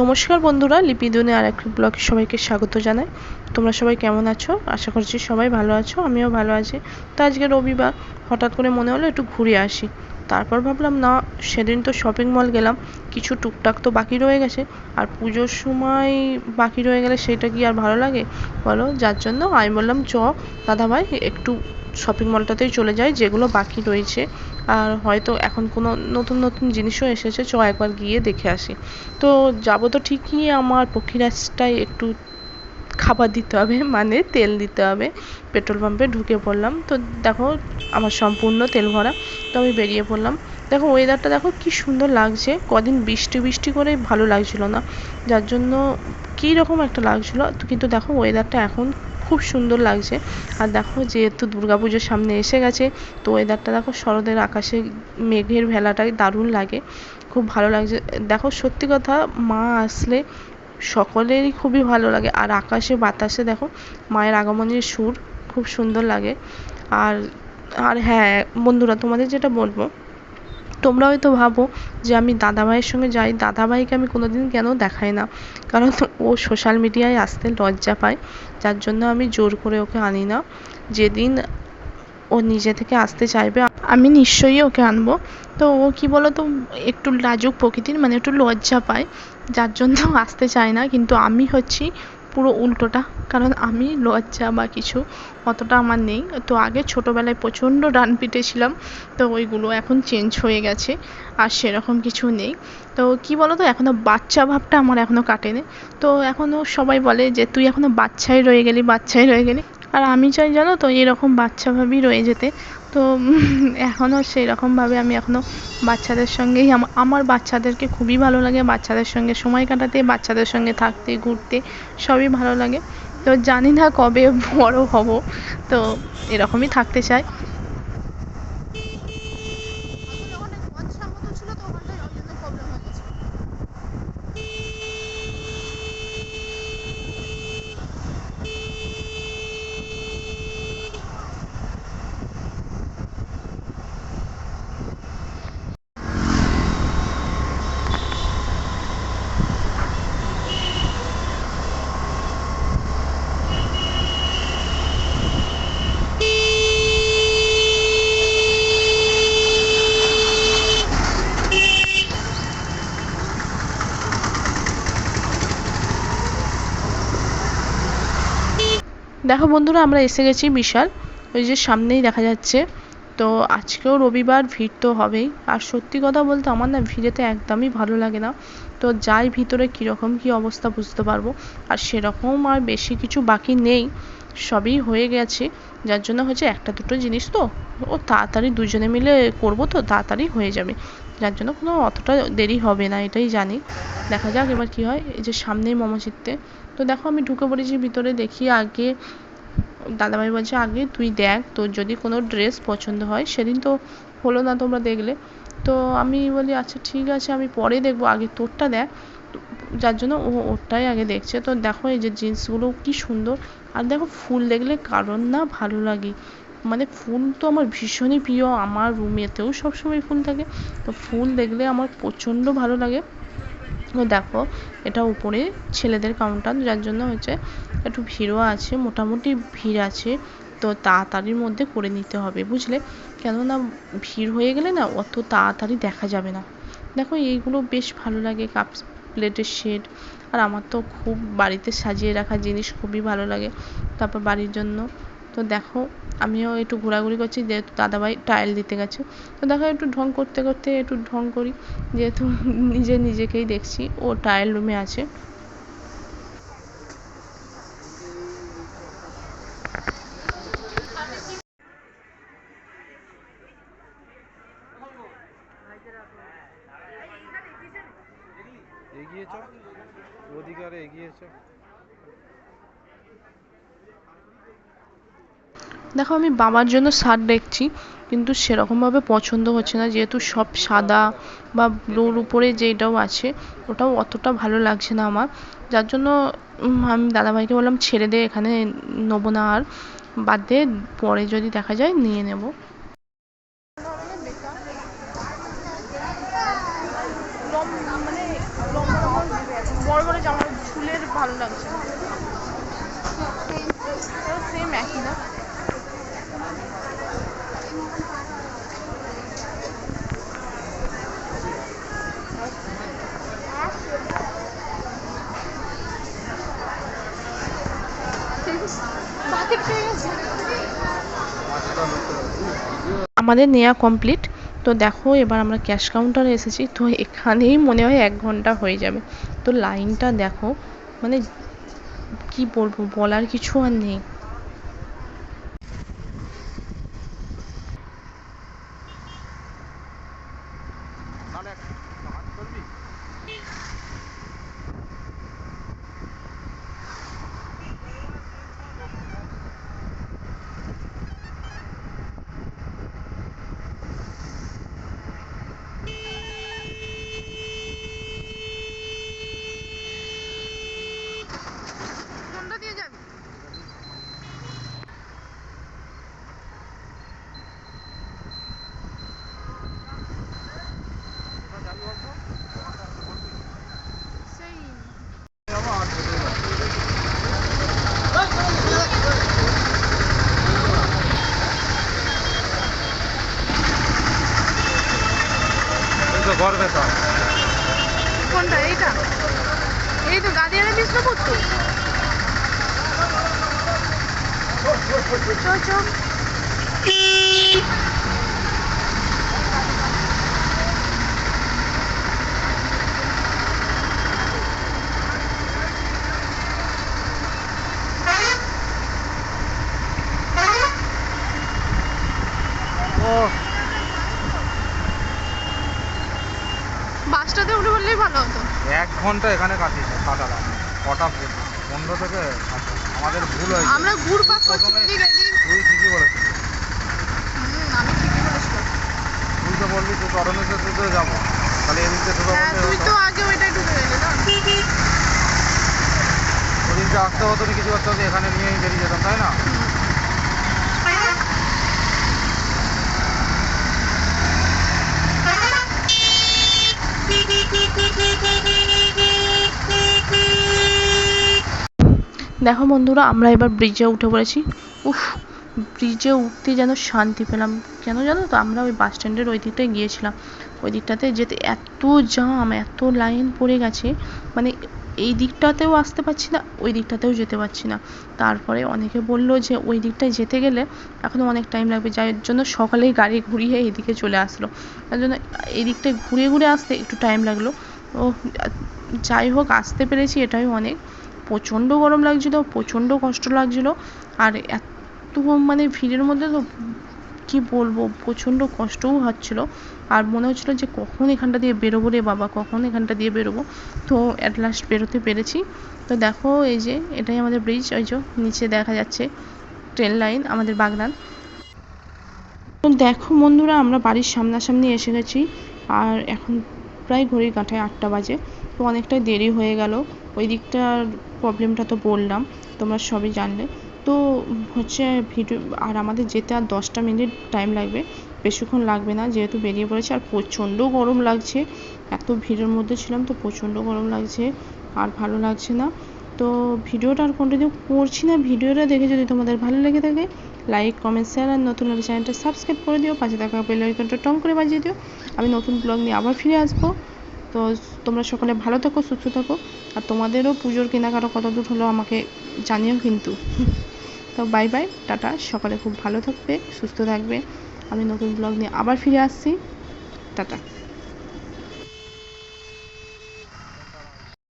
নমস্কার বন্ধুরা, লিপি দুনে আর এক ব্লগে সবাইকে স্বাগত জানাই। তোমরা সবাই কেমন আছো? আশা করছি সবাই ভালো আছো, আমিও ভালো আছি। তো আজকে রবিবার, হঠাৎ করে মনে হলো একটু ঘুরে আসি। তারপর ভাবলাম না, সেদিন তো শপিং মল গেলাম, কিছু টুকটাক তো বাকি রয়ে গেছে, আর পুজোর সময় বাকি রয়ে গেলে সেটা কি আর ভালো লাগে বলো? যার জন্য আমি বললাম দাদাভাই একটু শপিং মলটাতেই চলে যাই, যেগুলো বাকি রয়েছে আর হয়তো এখন কোনো নতুন নতুন জিনিসও এসেছে, একবার গিয়ে দেখে আসি। তো যাবো তো ঠিকই, আমার পক্ষীরাজটায় একটু খাবার দিতে হবে, মানে তেল দিতে হবে। পেট্রোল পাম্পে ঢুকে পড়লাম, তো দেখো আমার সম্পূর্ণ তেল ভরা। তো আমি বেরিয়ে পড়লাম। দেখো ওয়েদারটা দেখো কি সুন্দর লাগছে, কদিন বৃষ্টি বৃষ্টি করে ভালো লাগছিল না, যার জন্য কী রকম একটা লাগছিল। তো কিন্তু দেখো ওয়েদারটা এখন খুব সুন্দর লাগছে। আর দেখো যেহেতু দুর্গাপুজোর সামনে এসে গেছে, তো ওয়েদারটা দেখো শরতের আকাশে মেঘের ভেলাটাই দারুণ লাগে, খুব ভালো লাগছে। দেখো সত্যি কথা, মা আসলে সকলেরই খুবই ভালো লাগে। আর আকাশে বাতাসে দেখো মায়ের আগমনের সুর খুব সুন্দর লাগে। আর আর হ্যাঁ বন্ধুরা, তোমাদের যেটা বলবো, তোমরা হয়তো ভাবো যে আমি দাদাভাইয়ের সঙ্গে যাই, দাদাভাইকে আমি কোনোদিন কেন দেখাই না, কারণ ও সোশ্যাল মিডিয়ায় আসতে লজ্জা পায়, যার জন্য আমি জোর করে ওকে আনি না। যেদিন ও নিজে থেকে আসতে চাইবে আমি নিশ্চয়ই ওকে আনবো। তো ও কি বলো তো, একটু লাজুক প্রকৃতির, মানে একটু লজ্জা পায়, যার জন্য আসতে চায় না। কিন্তু আমি হচ্ছি পুরো উল্টোটা, কারণ আমি লজ্জা বা কিছু অতটা আমার নেই। তো আগে ছোটোবেলায় প্রচণ্ড ডান পিটে ছিলাম, তো ওইগুলো এখন চেঞ্জ হয়ে গেছে, আর সেরকম কিছু নেই। তো কি বলো তো, এখনও বাচ্চা ভাবটা আমার এখনও কাটেনি। তো এখনও সবাই বলে যে তুই এখনও বাচ্চাই রয়ে গেলি, বাচ্চাই রয়ে গেলি। আর আমি চাই জানো তো এরকম বাচ্চা ভাবই রয়ে যেতে। তো এখনও সেই রকমভাবে আমি এখনও বাচ্চাদের সঙ্গেই, আমার বাচ্চাদেরকে খুবই ভালো লাগে, বাচ্চাদের সঙ্গে সময় কাটাতে, বাচ্চাদের সঙ্গে থাকতে, ঘুরতে, সবই ভালো লাগে। তো জানি না কবে বড় হব, তো এরকমই থাকতে চাই। দেখো বন্ধুরা, আমরা এসে গেছি বিশাল, ওই যে সামনেই দেখা যাচ্ছে। তো আজকেও রবিবার, ভিড় তো হবেই। আর সত্যি কথা বলতে আমার না ভিড়েতে একদমই ভালো লাগে না। তো যাই ভিতরে কীরকম কী অবস্থা বুঝতে পারবো। আর সেরকম আর বেশি কিছু বাকি নেই, সবই হয়ে গেছে। যার জন্য হচ্ছে একটা দুটো জিনিস তো ও তাড়াতাড়ি দুজনে মিলে করবো, তো তাড়াতাড়ি হয়ে যাবে, যার জন্য কোনো অতটা দেরি হবে না, এটাই জানি। দেখা যাক এবার কি হয়। এই যে সামনেই মমচিত্তে, তো দেখো আমি ঢুকে পড়েছি ভিতরে। দেখি আগে দাদাভাই বলছে আগে তুই দেখ, তোর যদি কোনো ড্রেস পছন্দ হয়, সেদিন তো হলো না তোমরা দেখলে। তো আমি বলি আচ্ছা ঠিক আছে, আমি পরে দেখবো, আগে তোরটা দেখ। যার জন্য ও ওরটাই আগে দেখছে। তো দেখো এই যে জিন্সগুলো কি সুন্দর। আর দেখো ফুল দেখলে কারণ না ভালো লাগে, মানে ফুল তো আমার ভীষণই প্রিয়, আমার রুমেতেও সবসময় ফুল থাকে। তো ফুল দেখলে আমার প্রচণ্ড ভালো লাগে। ও দেখো এটা উপরে ছেলেদের কাউন্টার, যার জন্য হচ্ছে একটু ভিড়ও আছে, মোটামুটি ভিড় আছে। তো তাড়াতাড়ির মধ্যে করে নিতে হবে বুঝলে, কেননা ভিড় হয়ে গেলে না অত তাড়াতাড়ি দেখা যাবে না। দেখো এইগুলো বেশ ভালো লাগে, কাপ প্লেটের সেট। আর আমার তো খুব বাড়িতে সাজিয়ে রাখা জিনিস খুবই ভালো লাগে, তারপর বাড়ির জন্য। তো দেখো আমিও একটু ঘোরাঘুরি করছি, যেহেতু দাদাভাই টাইল দিতে গেছে। তো দেখো একটু ঢং করতে করতে একটু ঢং করি, যেহেতু নিজেকেই দেখছি, ও টাইল রুমে আছে। এগিয়ে চ, ওদিকে আরে এগিয়ে চ। দেখো আমি বাবার জন্য শার্ট দেখছি, কিন্তু সেরকমভাবে পছন্দ হচ্ছে না, যেহেতু সব সাদা বা ব্লুর উপরে যেটাও আছে ওটাও অতটা ভালো লাগছে না আমার। যার জন্য আমি দাদাভাইকে বললাম ছেড়ে দে, এখানে নেবো না আর, বাদ দে, পরে যদি দেখা যায় নিয়ে নেব। বড় ভালো লাগছে না। সেম একই না। আমাদের নেওয়া কমপ্লিট। তো দেখো এবার আমরা ক্যাশ কাউন্টারে এসেছি, তো এখানেই মনে হয় 1 ঘন্টা হয়ে যাবে। তো লাইনটা দেখো, মানে কি বলবো, বলার কিছু আর নেই। গর্বে তো কোনটা? এইটা? এই তো গাদিয়ারে বিষ্ণুপুর তো। চল চল। বাসটাতে উঠে বললেই ভালো হতো। 1 ঘন্টা এখানে কাটালাম। কটা 15 থেকে আমাদের ভুল হয়েছে। আমরা ঘুরপাক করছি ওদিকে। তুই ঠিকই বলেছিস। আমি ঠিকই বলেছিলাম। তুই তো বলবি তুই তরণেশ্বর দিকে যাবো, তাহলে এদিকে ঢুকে হ্যাঁ, তুই তো আগে ওইটাই ঢুকে গেলি না। ওদিনকে আসতে হতো না, কিছু করতে হতো, এখানে নিয়েই বেরিয়ে যেতাম, তাই না? দেখো বন্ধুরা, আমরা এবার ব্রিজে উঠে পড়েছি। উফ, ব্রিজে উঠতে যেন শান্তি পেলাম। কেন জানো তো, আমরা ওই বাস স্ট্যান্ডের ওই দিকটায় গিয়েছিলাম। ওই দিকটাতে যেতে এত জাম, এত লাইন পড়ে গেছে, মানে এই দিকটাতেও আসতে পারছি না, ওই দিকটাতেও যেতে পারছি না। তারপরে অনেকে বললো যে ওই দিকটায় যেতে গেলে এখনও অনেক টাইম লাগবে, যার জন্য সকালেই গাড়ি ঘুরিয়ে এইদিকে চলে আসলো। তার জন্য এই দিকটায় ঘুরে ঘুরে আসতে একটু টাইম লাগলো। ও যাই হোক, আসতে পেরেছি, এটাই অনেক। প্রচণ্ড গরম লাগছিল, প্রচণ্ড কষ্ট লাগছিল, আর এত মানে ভিড়ের মধ্যে তো কি বলবো, প্রচণ্ড কষ্টও হচ্ছিল। আর মনে হচ্ছিল যে কখন এখানটা দিয়ে বেরোবো রে বাবা, কখন এখানটা দিয়ে বেরোবো। তো অ্যাট লাস্ট বেরোতে পেরেছি। তো দেখো এই যে এটাই আমাদের ব্রিজ, ওই যে নিচে দেখা যাচ্ছে ট্রেন লাইন, আমাদের বাগনান। তো দেখো বন্ধুরা, আমরা বাড়ির সামনাসামনি এসে গেছি, আর এখন প্রায় ঘড়ির কাঁটায় 8টা বাজে। তো অনেকটাই দেরি হয়ে গেল। ওই দিকটার প্রবলেমটা তো বললাম, তোমরা সবই জানলে। তো হচ্ছে ভিডিও, আর আমাদের যেতে আর 10টা মিনিট টাইম লাগবে, বেশিক্ষণ লাগবে না, যেহেতু বেরিয়ে পড়েছি। আর প্রচণ্ড গরম লাগছে, এত ভিড়ের মধ্যে ছিলাম তো প্রচণ্ড গরম লাগছে, আর ভালো লাগছে না। তো ভিডিওটা আর কন্টিনিউ করছি না। ভিডিওটা দেখে যদি তোমাদের ভালো লেগে থাকে, লাইক, কমেন্ট, শেয়ার, আর নতুন হলে চ্যানেলটা সাবস্ক্রাইব করে দিও, পাশে থাকা বেল আইকনটা টং করে বাজিয়ে দিও। আমি নতুন ব্লগ নিয়ে আবার ফিরে আসবো। তো তোমরা সকলে ভালো থাকো, সুস্থ থাকো, আর তোমাদেরও পুজোর কেনাকাটা কত দূর হলো আমাকে জানিও কিন্তু। তো বাই বাই, টাটা, সকালে খুব ভালো থাকবে, সুস্থ থাকবে। আমি নতুন ব্লগ নিয়ে আবার ফিরে আসছি। টাটা।